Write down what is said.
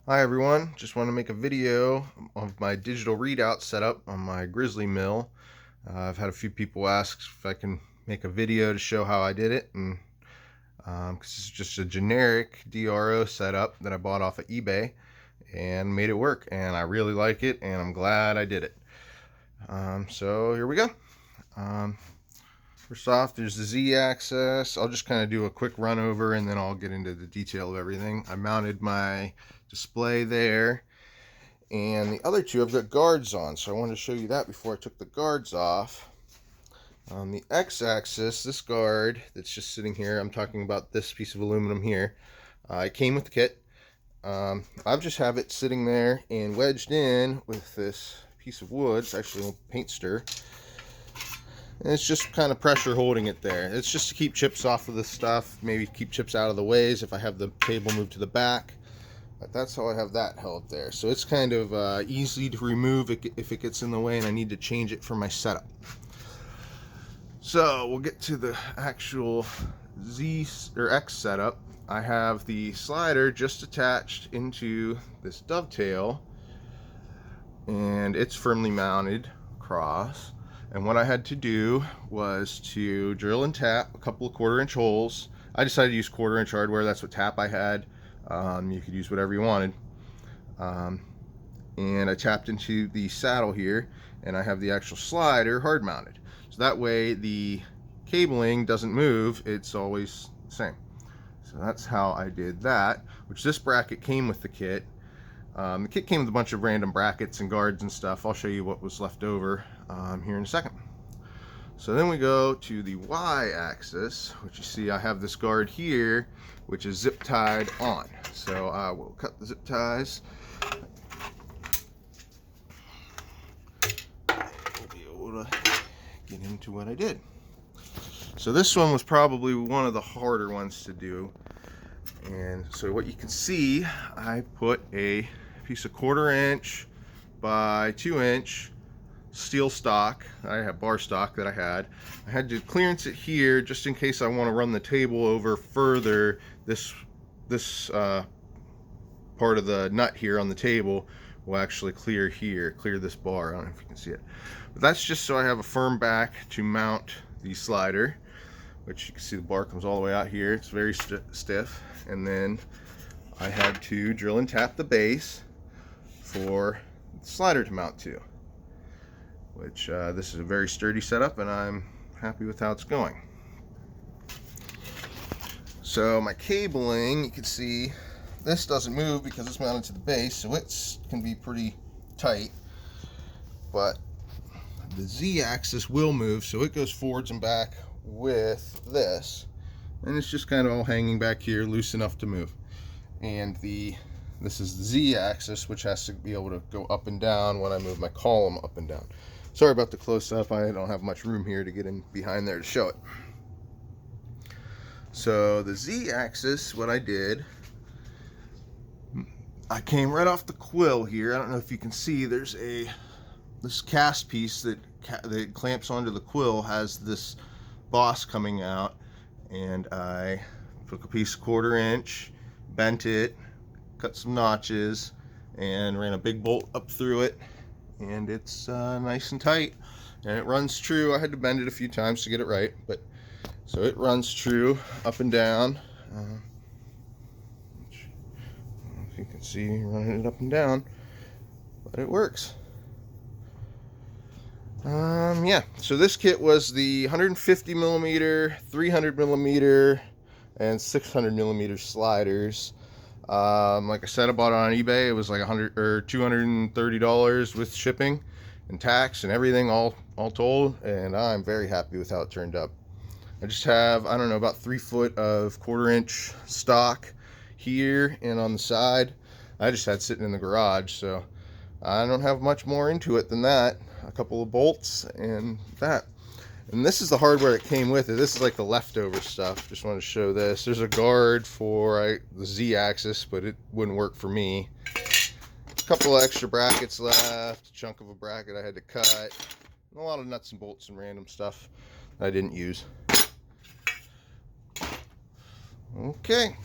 Hi everyone, just want to make a video of my digital readout setup on my Grizzly mill. I've had a few people ask if I can make a video to show how I did it, and because it's just a generic DRO setup that I bought off of eBay and made it work, and I really like it and I'm glad I did it. So here we go. First off, there's the Z-axis. I'll just kind of do a quick run over and then I'll get into the detail of everything. I mounted my display there, and the other two I've got guards on, so I wanted to show you that before I took the guards off. On the X-axis, this guard that's just sitting here, I'm talking about this piece of aluminum here. It came with the kit. I just have it sitting there and wedged in with this piece of wood. It's actually a paint stir. And it's just kind of pressure holding it there. It's just to keep chips off of the stuff, maybe keep chips out of the ways if I have the table moved to the back. But that's how I have that held there. So it's kind of easy to remove if it gets in the way and I need to change it for my setup. So we'll get to the actual Z or X setup. I have the slider just attached into this dovetail, and it's firmly mounted across. And what I had to do was to drill and tap a couple of 1/4-inch holes. I decided to use 1/4-inch hardware. That's what tap I had. You could use whatever you wanted. And I tapped into the saddle here, and I have the actual slider hard mounted. So that way the cabling doesn't move. It's always the same. So that's how I did that, which this bracket came with the kit. The kit came with a bunch of random brackets and guards and stuff. I'll show you what was left over here in a second. So then we go to the Y-axis, which you see I have this guard here, which is zip tied on. So I will cut the zip ties. We'll be able to get into what I did. So this one was probably one of the harder ones to do. And so what you can see, I put a piece of 1/4-inch by 2-inch steel stock. I have bar stock that I had to clearance it here just in case I want to run the table over further. This part of the nut here on the table will actually clear this bar. I don't know if you can see it, but that's just so I have a firm back to mount the slider, which you can see the bar comes all the way out here. It's very stiff. And then I had to drill and tap the base for the slider to mount to, which this is a very sturdy setup and I'm happy with how it's going. So my cabling, you can see this doesn't move because it's mounted to the base, so it can be pretty tight, but the Z-axis will move, so it goes forwards and back with this, and it's just kind of all hanging back here loose enough to move. And this is the Z-axis, which has to be able to go up and down when I move my column up and down. Sorry about the close-up, I don't have much room here to get in behind there to show it. So the Z-axis, what I did, I came right off the quill here. I don't know if you can see, there's this cast piece that clamps onto the quill has this boss coming out, and I took a piece of 1/4-inch, bent it, cut some notches, and ran a big bolt up through it, and it's nice and tight, and it runs true. I had to bend it a few times to get it right, but so it runs true up and down. Which, I don't know if you can see running it up and down, but it works. Yeah, so this kit was the 150 millimeter, 300 millimeter, and 600 millimeter sliders. Like I said, I bought it on eBay. It was like $100 or $230 with shipping and tax and everything all told, and I'm very happy with how it turned up. I just have, I don't know, about 3 foot of 1/4-inch stock here and on the side. I just had sitting in the garage, so I don't have much more into it than that. A couple of bolts and that. And this is the hardware that came with it. This is like the leftover stuff. Just wanted to show this. There's a guard for the Z-axis, but it wouldn't work for me. A couple of extra brackets left. A chunk of a bracket I had to cut. And a lot of nuts and bolts and random stuff I didn't use. Okay.